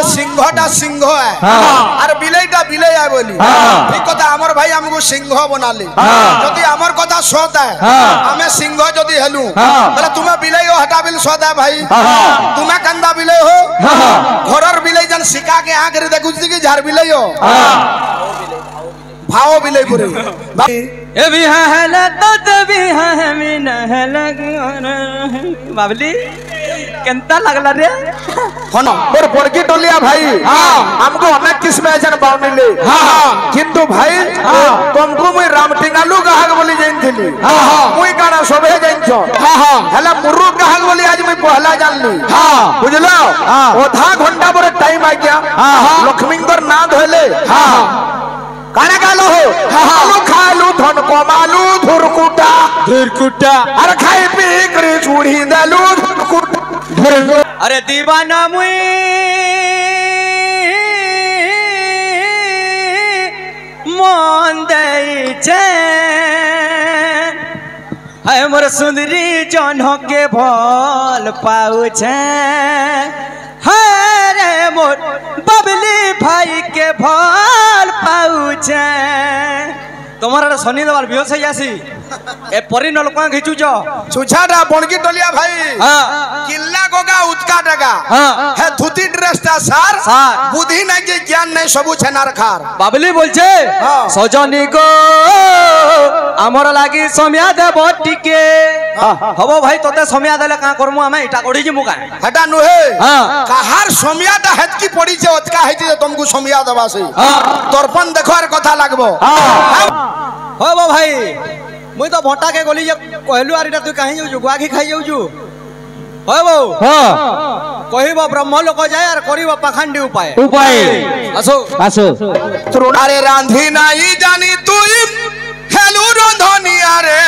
सिंहटा सिंह है और बिलेटा बिले है बोली ठीक कथा आमर भाई हमको सिंह बनाले जदि आमर कथा सत है हमें सिंह जदि हेलु बोले तुम्हें बिले हो हटा बिल सत है भाई तुम्हें कंदा बिले हो घरर बिले जन सिका के आंख रे देखु कि झार बिले हो भाव बिले पुरे ए भी है तो भी है मिन है लग बाबली केंता लगला रे हनो और बड़की टोलिया भाई हमको अनेक किस्म ऐसन बावनिले किंतु भाई तुमको मुई रामटिंगालू गाहक बोली जैनथिली मुई काना सोबे जैनछो हला मुर्रु गाहक बोली आज मुई पहला जानली बुझलो ओधा घंटा पर टाइम आ गया लक्ष्मींगर ना धोले काना गालो हो आलू खालू धन कमालू धुरकुटा अरे खाई पी करे छुड़ी दालू धुरकुटा अरे दीवाना मुई मन दई छे है मोर सुंदरी जन्ह के भल पाउ छे है रे मोर बबली भाई के भल पाउ छे तुम्हारा शनि देवाल बेहोश हो जासी ए परी नलका घिचुच सुछाटा बणकी टोलिया भाई किल्ला गोगा उतका डगा है धुती ड्रेसटा सार बुद्धि नहीं के ज्ञान नहीं सबु छेनार खार बाबली बोलछे सजनी गो हमर लागी समिया देब टिके हबो भाई तोते समिया देले का करमु हमें इटा कोडी जिमु का हटा नुहे कहार समियाटा हेतकी पड़ी छे ओतका हेती जे तुमको समिया देबा से तोरपन देखोर कथा लागबो हबो भाई मुई तो भोटा के गोली जे कहलु आरिटा तू काहे जाउ गुआखी खाई जाउ छु हबो कहिबो ब्रह्म लोक जाय और करिबो पाखंडी उपाय आसो अरे रांधी नाही जानी तू हेलु रंधनिया रे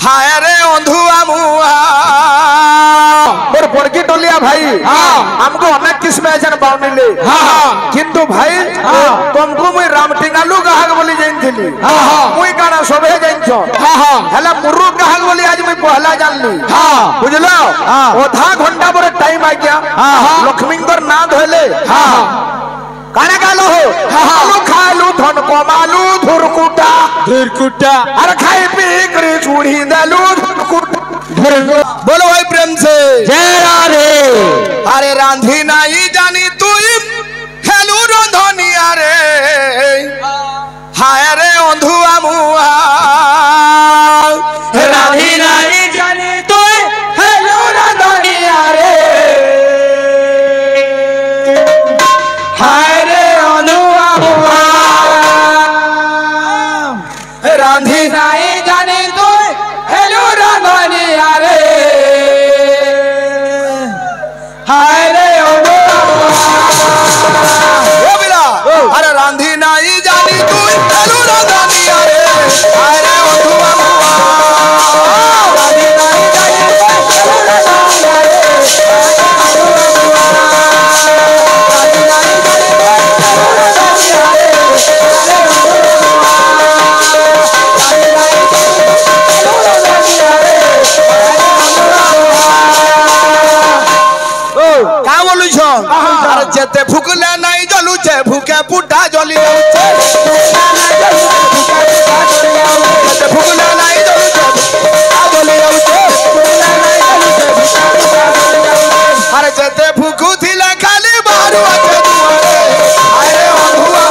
हाय रे अंधुआ मुआ और बड़की टोलिया भाई हमको अनेक किस्म ऐसन बावनिले किंतु भाई तुमको मुई रामटिंगालू गाहक बोली जैनथिली मुई काना सोबे जैनछो हला मुर्रु गाहक बोली आज मुई पहला जानली बुझलो ओधा घंटा पर टाइम आ गया लक्ष्मींगर ना धोले काना गालो हो आलू खालू धन कमालू धुरकुटा अरे खाई पी करे छुड़ी दालू धुरकुटा बोलो भाई प्रेम से जय राधे अरे रांधी नहीं जानी तू हेलू रंधनिया रे हाय रे अंधुआ मुआ राधी नहीं जानी तू हेलू रंधनिया रे हाय रे अंधुआ मुआ रांधी नहीं जानी तू हेलू रंधनिया रे हाय रे अरे रांधी नहीं जानी तू हेलू रंधनिया रे हाय रे अंधुआ मुआ रांधी नहीं जानी तू हेलू रंधनिया रे रांधी नहीं जानी तू हेलू रंधनिया रे का बोलू छो अरे जेते फुकले नहीं जलू छे भूखे पुटा जली छे जेते फुकले नहीं जलू छे पुटा जली छे अरे जेते फुकू थिले खाली बारू आछे दुआरे अरे अंधुआ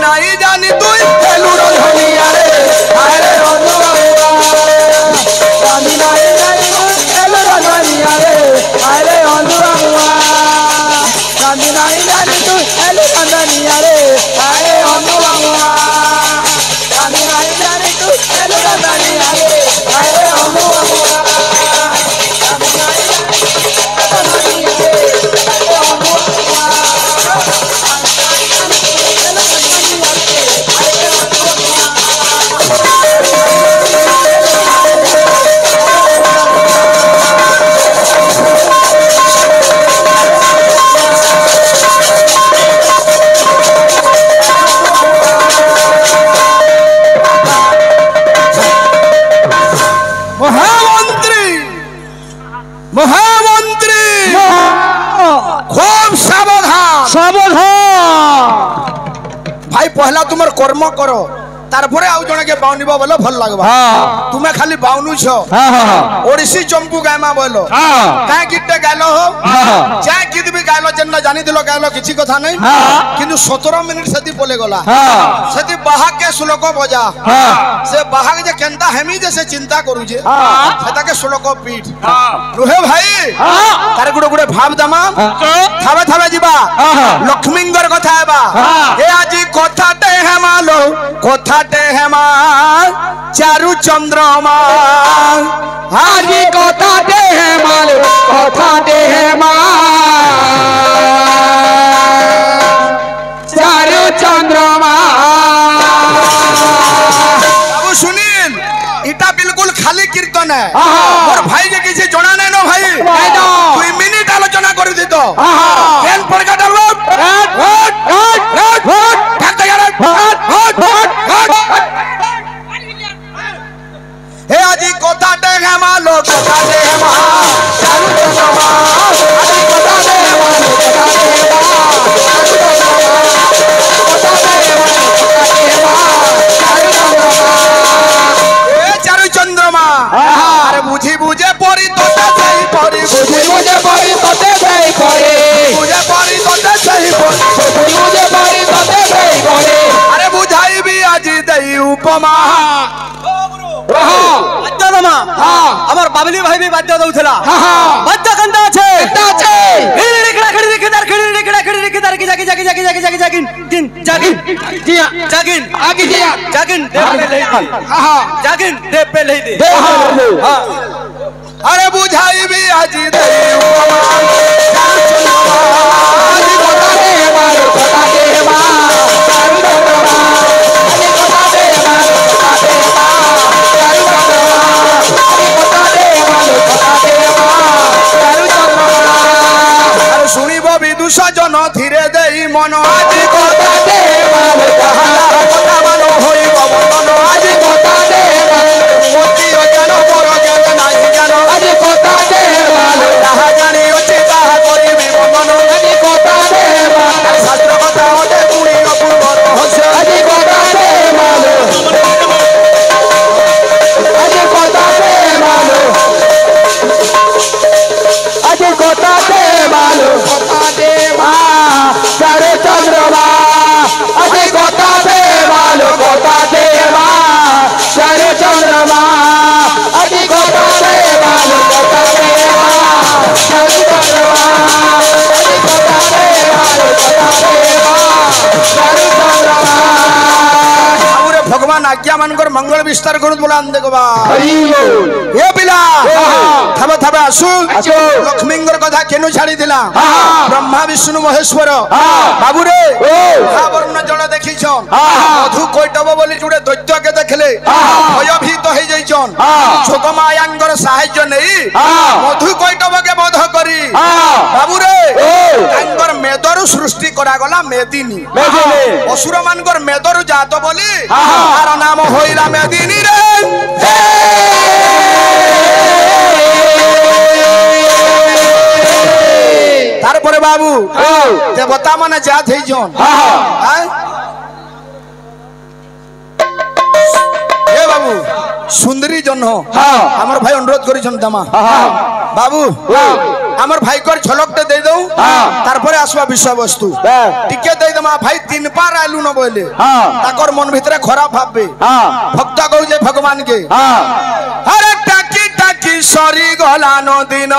नहीं जानी तू हेलू रंधनिया रे हाय रे अंधुआ रांधी नहीं जानी तू हेलू रंधनिया रे हाय रे अंधुआ रांधी नहीं जानी तू हेलू रंधनिया रे हाय रे अंधुआ रांधी नहीं जानी तू हेलू रंधनिया रे हाय रे अंधुआ মহামন্ত্রী খুব সাবধান ভাই পহলা তোমার কর্ম করো তারপরে আউ জনকে বাউনিব বলে ভাল লাগবে তুমি খালি বাউনুছ ওড়িশি চম্পু গায়মা বলো কাই গীতটা গাইল হো যা গীত বি গাইল যেন জানি দিল গাইল কিছু কথা নাই কিন্তু 17 মিনিট সেতি পলে গলা সেতি বাহাকে শ্লোক বজা সে বাহাক যে কেনতা হেমি যে সে চিন্তা করুছে সেটাকে শ্লোক পিঠ রুহে ভাই তার গুড়ে গুড়ে ভাব দামা থাবে থাবে যা লক্ষ্মীঙ্গর কথা হেবা এ আজি কথাতে হেমালো কথাতে হেমা চারু চন্দ্রমা আজি কথাতে হেমালো কথাতে হেমা চারু চন্দ্রমা বাবু শুনিল এটা বিলকুল খালি কীর্তন মোর ভাই যে কিছু জনা নাই না ভাই 2 মিনিট আলোচনা করে দিত কেন পরকাটা লোক হে আজি কথাতে হেমালো কথাতে হেমা চারু চন্দ্রমা আজি কথাতে হেমালো কথাতে হেমা চারু চন্দ্রমা আরে বুঝি বুঝে পরি তোতে সেই পরি বুঝি বুঝে পরি তোতে সেই পরি বুঝে পরি তোতে সেই পরি বুঝে পরি তোতে সেই পরি আরে বুঝাইবি আজি দেই উপমা আমার বাবলি ভাই বাদ্য দউছলা বাদ্য কান্তা আছে আরে বুঝাইবি আজি শুনিব বিদুষ জন ধীরে দেই মন আজি কথাতে কথা মান হইব মন আজি কথাতে মতি অজান পর জ্ঞান নাই জ্ঞান আজি কথাতে তাহা জানি অছি তাহা করিবি মনন আজি কথাতে শাস্ত্র কথা অতে গুণী অপূর্ব রহস্য আজি কথাতে আজি কথাতে আজি কথাতে কথাতে মা চারে চন্দ্রমা আজি কথাতে কথাতে মা চারে চন্দ্রমা আজি কথাতে কথাতে মা চারে চন্দ্রমা আজি কথাতে কথাতে মা চারে চন্দ্রমা আমরে ভগবান আজ্ঞা মানকর মঙ্গল বিস্তার করুত বলে আনতে গবা এ পিলা থাবে থাবে আসু লক্ষ্মীঙ্গর কথা কেন ছাড়ি দিলা ব্রহ্মা বিষ্ণু মহেশ্বর বাবু রে বর্ণ জল দেখিছ মধু কৈটব বলি জুড়ে দৈত্যকে দেখলে ভয়ভীত হয়ে যাইছন যোগমায়াঙ্গর সাহায্য নেই মধু কৈটবকে বধ করি বাবু রে তাঙ্গর মেদরু সৃষ্টি করা গলা মেদিনী অসুর মানকর মেদরু জাত বলি তার নাম হইলা মেদিনী রে তারপরে বাবু দেবতা মানে জাত হইছন এ বাবু সুন্দরী জন্য আমার ভাই অনুরোধ করেছেন দামা বাবু আমার ভাই কর ঝলকটা দেই দাও তারপরে আসবা বিষয়বস্তু টিকে দেই দমা ভাই 3 পার আইলু না বলে তাকর মন ভিতরে খারাপ ভাববে ভক্ত কও যে ভগবান কে আরে টাকি টাকি সরি গলা নদিন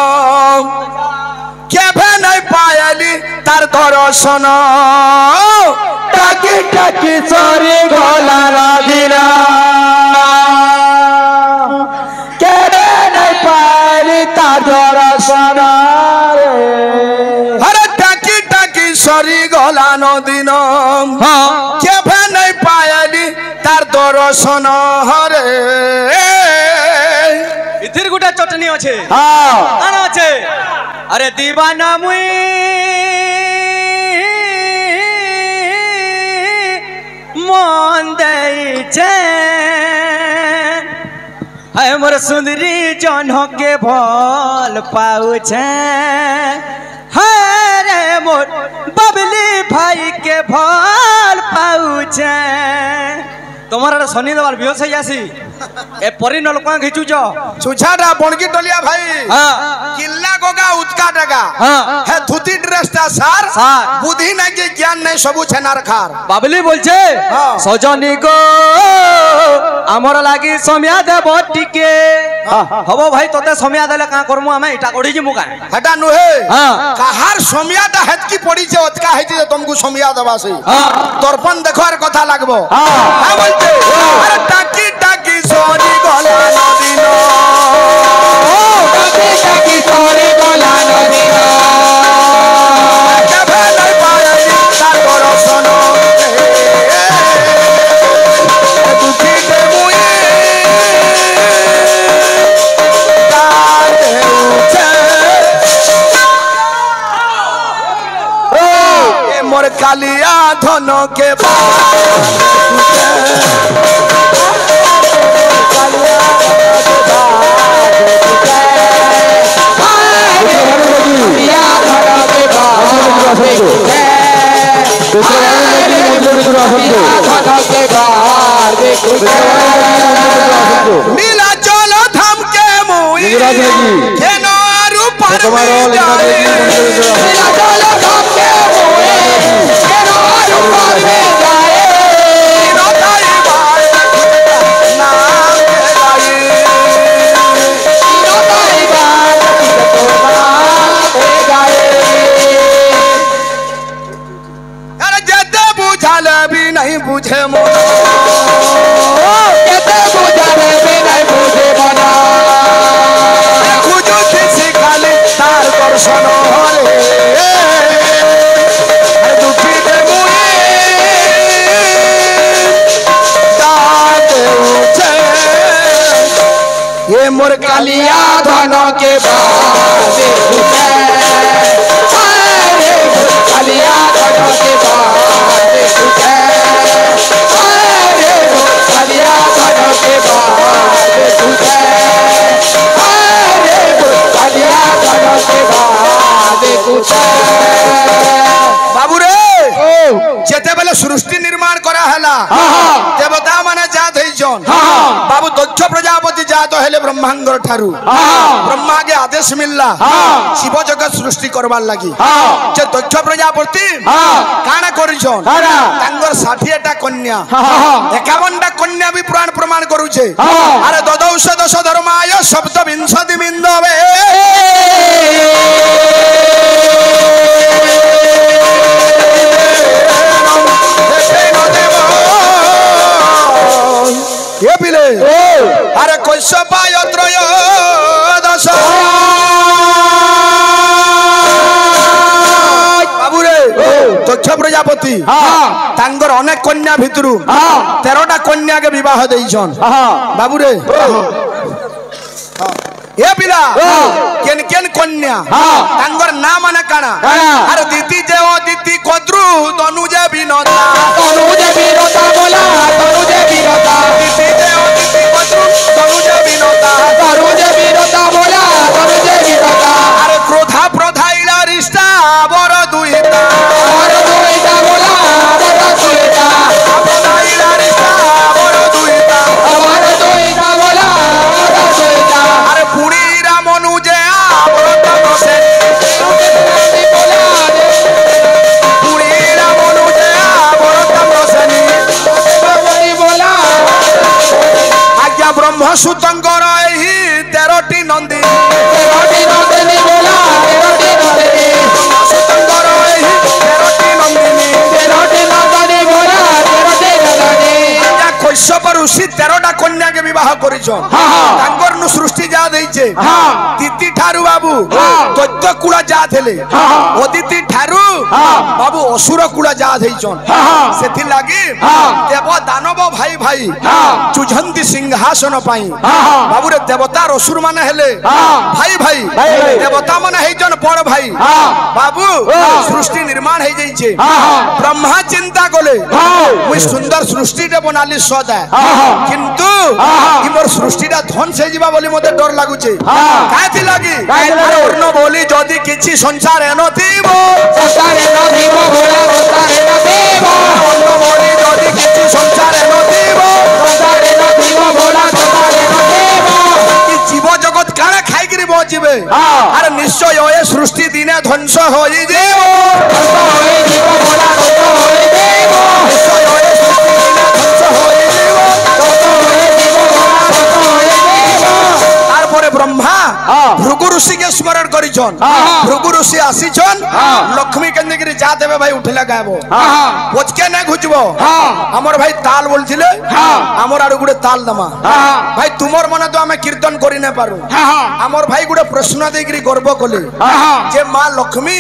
কেভে নাই পায়ালি তার দর্শন টাকি টাকি সরি গলা নদিন কেভে নাই পায়ালি তার দর্শন আরে টাকি টাকি সরি গলা নদিন কেভে নাই পায়ালি তার দর্শন হরে ইথির গোটা চটনি আছে আনা আছে আরে দিবানা মুই মন দেইছে है मोर सुंदरी जन के भल पाउछे है रे मोर बबली भाई के भल पाउछे तुम्हारा शनि देवाल बेहोश हो जासी ए परी नलका घिचुच सुछाटा बणकी टलिया भाई किल्ला गोगा उतका डगा है धुती ड्रेसटा सार बुद्धि নাই যে জ্ঞান নাই সবু ছেনার খার বাবলি বলছে সজনী গো আমার লাগি সমিয়া দেব টিকে হবো ভাই তোতে সমিয়া দেলে কা করমু আমি এটা করি জিমু কা হেটা নুহে কাহার সমিয়াটা হেতকি পড়িছে ওতকা হেতি তোমকু সমিয়া দেবাসি দর্পণ দেখার কথা লাগবো হ্যাঁ বলছে আরে টাকি টাকি সরি গলা নদিনো টাকি টাকি সরি গলা নদিনো কেবে নাই পায়নি তার দর্শন দুঃখী কে মুই কাঁদে উঠে এ মোর কালিয়া ধনকে নীলা চল থামকে মুই কেন আরু পার যায় নীলা চল থামকে মুই কেন আরু পার যায় রতাই ভাই না গায় রতাই ভাই তোমরা গায় আরে যেতে বুঝালে भी नहीं बुझे मन যেতে বুঝালে भी नहीं बुझे मन খুঁজো শিখালে তার দর্শন হরে দুঃখী কে মুই কাঁদে উঠে ये मोर कालिया धन के बादे उठे कालिया धन के बादे उठे कालिया धन के बादे उठे कालिया धन के बादे उठे बाबू रे जेते बेले सृष्टि निर्माण करा हला देवता माने जात हईजन बाबू दक्ष प्रजापति जात हेले ब्रह्मांगर ठारू ब्रह्मा के आदेश मिलला शिव जगत सृष्टि करबार लागि जे दक्ष प्रजापति काना करिजन तांगर 60 टा कन्या 51 टा कन्या भी पुराण प्रमाण करूछे अरे ददौष दश धर्माय शब्द विंशति बिंदवे ये पिले अरे कैसपाय त्रयोदश बाबू रे दक्ष प्रजापति तांगर अनेक कन्या भितरु 13 टा कन्या के विवाह देइछन बाबू रे ये पिला केन केन कन्या तांगर नाम माने काना अरे दीति जेओ दीति कोद्रु तनुजे विनोदा बोला तनुजे विनोदा दीति जेओ दीति कोद्रु तनुजे विनोदा बोला तनुजे विनोदा अरे क्रोधा प्रधाइला रिष्टा बर दुइता बोला बर दुइता प्रधाइला रिष्टा बर दुइता बोला बर दुइता अरे पुरी रामनुजे आवरत बसे बोला पुरी रामनुजे आवरत बसनी बोला आज्ञा ब्रह्म सुतंकर एही 13टी नंदी बोला 13टी नंदिनी सुतंकर एही 13टी नंदिनी बोला 13टी नंदिनी आज्ञा कश्यप ऋषि 13टा कन्या के विवाह करिछन तांकर नु सृष्टि जा देइछे तिति ठारू बाबू दैत्य कुला जा थेले अदिति ठारू बाबू असुर कुला जा देइछन सेथि लागि देव दानव भाई भाई जुझंती सिंहासन पाई बाबू रे देवता असुर माने हेले भाई भाई देवता माने हेजन बड़ भाई बाबू सृष्टि निर्माण हे जाइछे ब्रह्मा चिंता कोले मुई सुंदर सृष्टि रे बनाली सदा किंतु इमर সৃষ্টিটা ধ্বংস হয়ে যাবা বলি মতে ডর লাগুছে কাইতি লাগি আরে অন্য বলি যদি কিছু সংসার এনতিব অন্য বলি যদি কিছু সংসার এনতিব জীব জগৎ কানে খাইকি বঞ্চিবে আর নিশ্চয় এ সৃষ্টি দিনে ধ্বংস হয়ে যাব তারপরে ব্রহ্মা ভৃগু ঋষিকে স্মরণ করিছন ভৃগু ঋষি আসিছন লক্ষ্মী কেন্দ্রগিরি যা দেবে ভাই উঠিলে গাইব পচকে না ঘুচব আমার ভাই তাল বলছিলে আমার আর গুড়ে তাল দমা ভাই তোমার মনে তো আমি কীর্তন করি না পারু আমার ভাই গুড়ে প্রশ্ন দেইকি গর্ব কলি যে মা লক্ষ্মী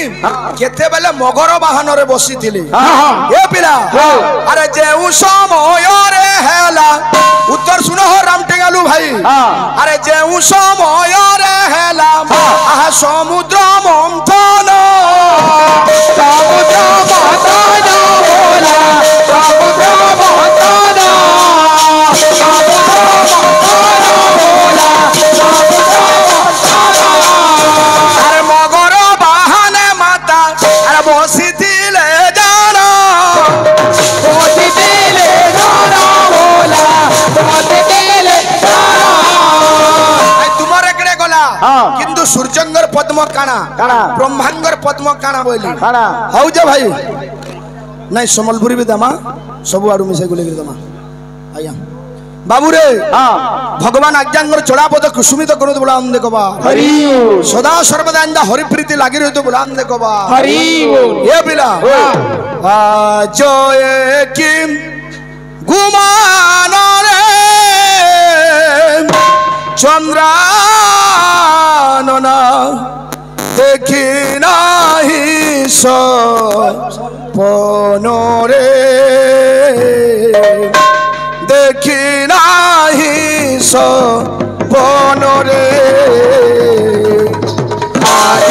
কেতেবেলে মগর বাহନରେ বসিছিলি এ পিলা আরে যে সমୟରେ হেলা উত্তর শুনো রামটেঙ্গালু ভাই আরে যে সমୟରେ হেলা আহা সমুদ্র মন্থন সমুদ্র মন্থন ভোলা সমুদ্র মন্থন আরে মগর বাহনে মাতা আরে বসিছিলে জানো বসিছিলে জানো ভোলা বসিছিলে জানো তোমার একড়ে গলা কিন্তু সূর্যঙ্গর পদ্ম কানা ব্রহ্মাঙ্গর পদ্ম কানা বইলি হউ যে ভাই নাই সম্বলপুরি বি দামা সবু আড়ু মিশাই গুলে দামা আজ্ঞা বাবু রে ভগবান আজ্ঞাঙ্গর চড়াপদ কুসুমিত করুত বলা আন্দে কবা সদা সর্বদা আন্দা হরিপ্রীতি লাগি রহিত বলা আন্দে কবা এ পিলা জয় কিম গুমান রে চন্দ্রাননা দেখি নাহি সপনরে দেখি নাহি সপনরে আজ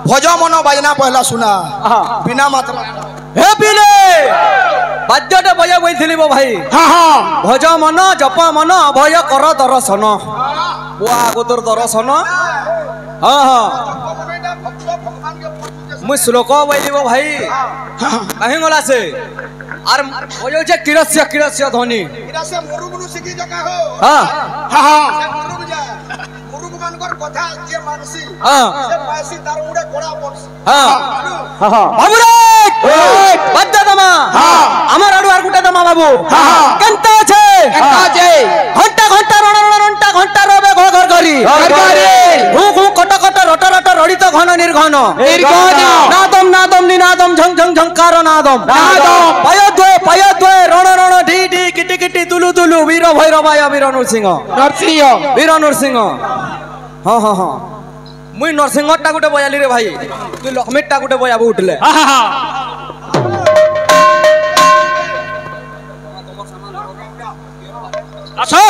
भज मन बाजना पहला सुना बिना मात्रा हे पिले बाद्यटे बजा बोलथिली बो भाई भज मन जप मन अभय कर दर्शन बुआ गोतर दर्शन हां हां मु श्लोक बोली बो भाई कहीं गला से आर बजो जे किरस्य किरस्य ध्वनि किरस्य मुरुगुनु सिकी जका हो हां हां मुरुगु जा मुरुगु मानकर कथा जे मानसी हां से पासी तार मुडे कोड़ा पड़सी हां हां बाबू रे बद्दा दमा हां আমার আড়ু আর গুটা দমা বাবু কেনতা আছে ঘন্টা ঘন্টা রণ রণ ঘন্টা ঘন্টা রবে ঘর ঘর করি ঘু ঘু কট কট রট রট রড়িত ঘন নির্ঘন নাদম নাদম নিনাদম ঝং ঝং ঝংকার নাদম পায়দ্বয় রণ রণ ঢি ঢি কিটি কিটি তুলু তুলু বীর ভৈরবায় বীর নরসিংহ বীর নরসিংহ হ্যাঁ হ্যাঁ হ্যাঁ মুই নরসিংহটা গুটে বজালি রে ভাই তুই লক্ষ্মীরটা গুটে বজাবো উঠলে আচ্ছা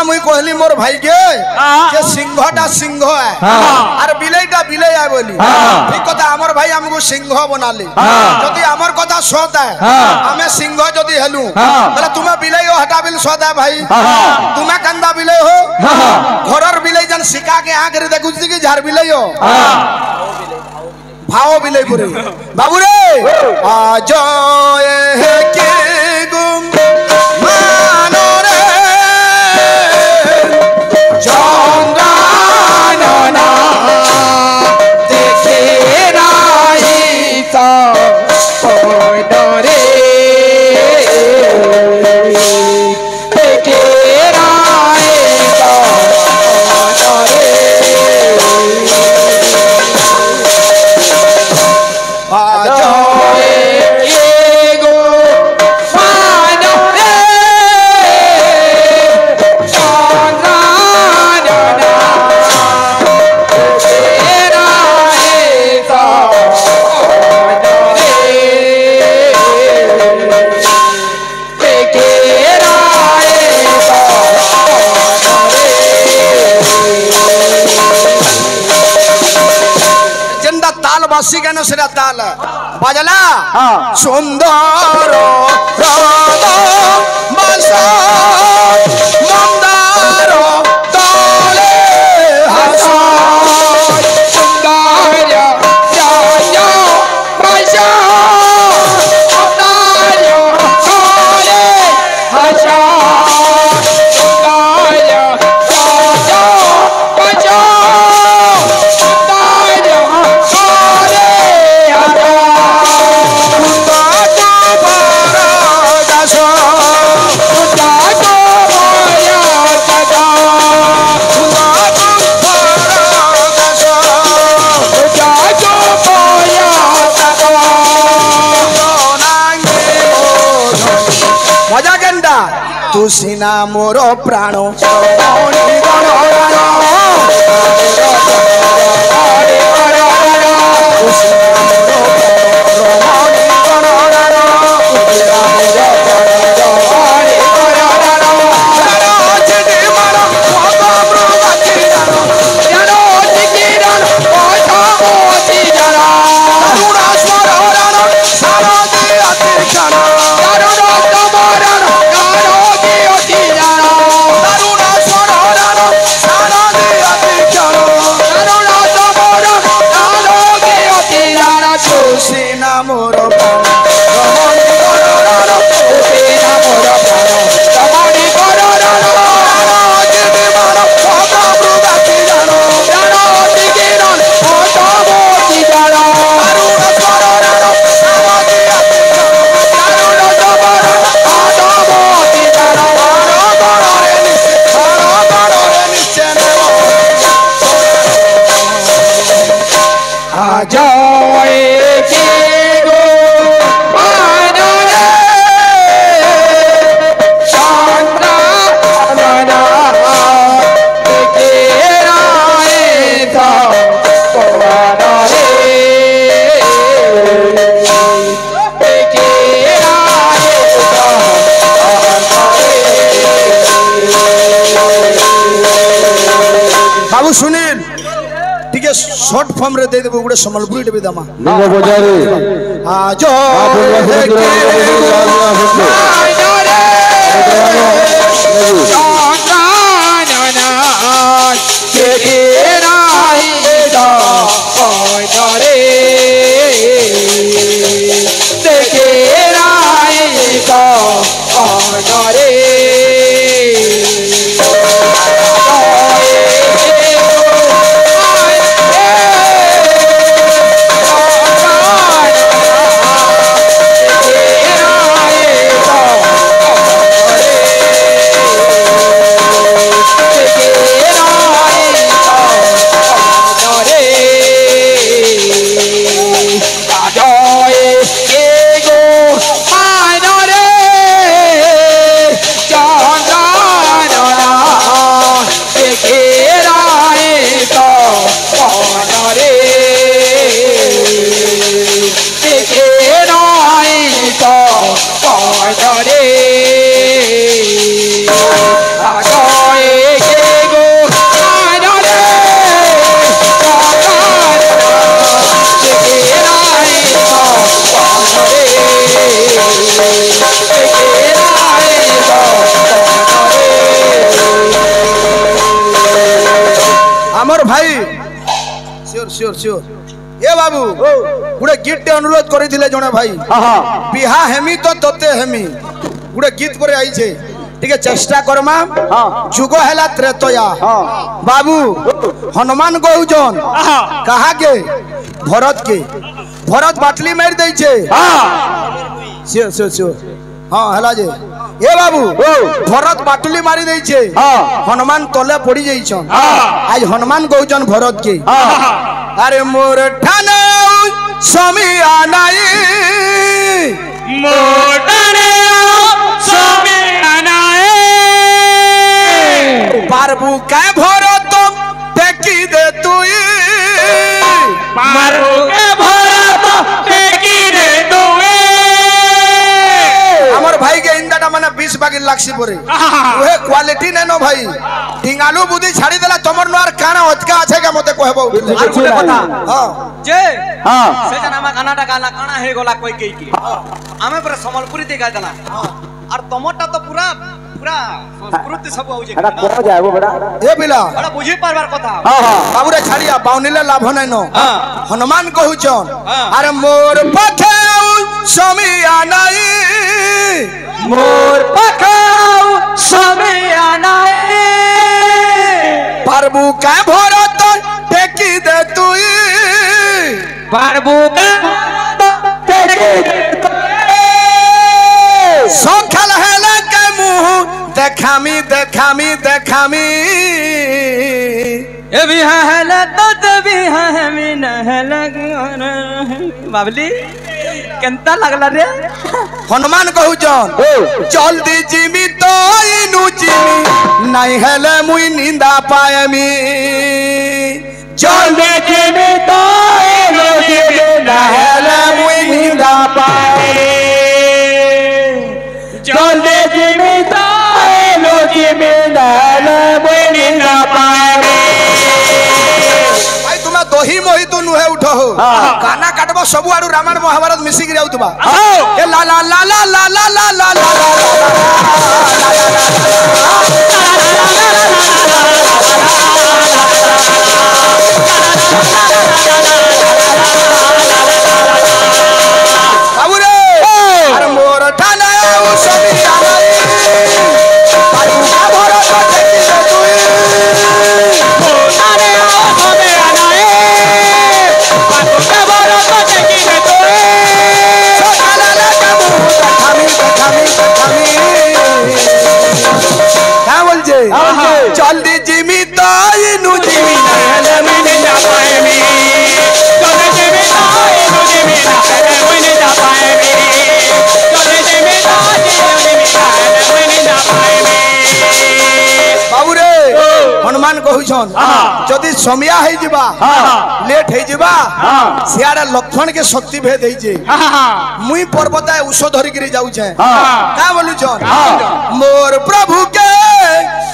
मुई कहली मोर भाई के जे सिंहटा सिंह है और बिलेटा बिले है बोली ठीक कथा हमर भाई हमको सिंह बनाले जदि हमर कथा सत है हमें सिंह जदि हेलु बोले तुम्हें बिले हो हटा बिल सत है भाई तुम्हें कंदा बिले हो घरर बिले जन सिका के आंख रे देखु कि झार बिले हो भाव बिले पुरे बाबू रे आज के गुम मानो रे जंगाना देखे राही तो कोई डरे देखे राही तो डरे गाना से ताल बजला सुंदर मंदार तले तू सीना मोरो प्राणो बाबू सुनील टिके शॉर्ट फॉर्म रे दे देबो गुडे संबलपुरी टिबे दमा लिंग बजारे आज सियोर सियोर ए बाबू गुड़े गीत टे अनुरोध करी थिले जने भाई बिहा हेमी तो तोते हेमी गुड़े गीत करे आई छे ठीक है चेष्टा करमा जुग हैला त्रेतया बाबू हनुमान गौजन कहा के भरत बाटली मार दे छे सियोर सियोर सियोर हाँ हैला जे ए बाबू भरत बाटली मारी दे छे हनुमान तले पड़ी जाई छन आज हनुमान गौजन भरत के अरे मोर ठाने समिया नाई मोर ठाने समिया नाई पारबू के भरत टेकी दे तुई पारबू के भरत टेकी दे तुई हमर भाई के इंदाटा माने 20 बागी लाक्षी परे ओहे क्वालिटी नै न भाई ढिंगालू बुद्धि छाड़ी देला तमर नर काना अटका আছে के मते कहबो আর কোনে কথা हां जे से जना गानाटा गाना काना हे गोला कोई कई की आमे पर संबलपुरी ते गाय देला और तमटा तो पूरा पूरा संस्कृति सब हो जे एटा को जायबो बेटा ए बिला बड़ा बुझी पारबार কথা हां हां बाबू रे छाड़िया बाउनीले लाभ नै न हनुमान कहूचन अरे मोर पथे समिया नाई मोर पखाऊ समिया नाई पारबू के भरत टेकी दे तुई पारबू के टेकी दे सखल हेला के मुंह देखामी ए भी है तो भी है मिन है बाबली केंता लगला रे हनुमान कहूचन जल्दी जिमी तो इनु जिमी नहीं हेले मुई निंदा पाएमी जल्दी जिमी तो इनु जिमी नहीं हेले मुई निंदा पाएमी जल्दी जिमी तो लो जी में डाल मुई निंदा पाएमी भाई तुम्हें दही मोही तो नुहे उठो हो गाना काटबो सबु आडू रामायण महाभारत मिसी गिराउ तुबा ए ला ला ला ला ला ला ला ला ला बाबू रे अरे मोर ठाना उ सभी आवे बाबू का भरो तो देखी दे तुई अरे ओ हमें आनाए बाबू के बरो तो देखी दे तो ला ला ला देखामी क्या बोल जे जल्दी जिमी तो इनु जिमी हेले मैंने जा पाएमी चले जिमी तो इनु जिमी ना हेले मैंने जा पाएमी चले जिमी तो जिमी ना हेले मैंने जा पाएमी बाबू रे हनुमान कहूछन जदि समिया है जिबा लेट है जिबा सियारा लक्ष्मण के शक्ति भेद है जे मुई पर्वताय उष धरि गिरी जाउ छे का बोलु छन मोर प्रभु के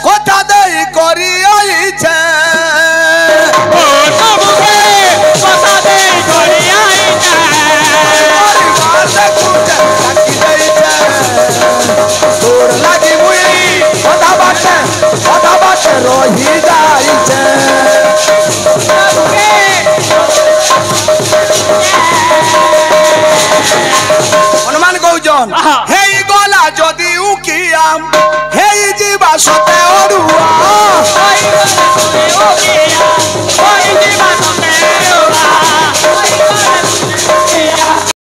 कथा दई करी आई छे मोर प्रभु के कथा दई करी आई छे परिवार से खुद लागी दई छे तोर लागी मुई कथा बाटे रही जाई छे हनुमान कहूचन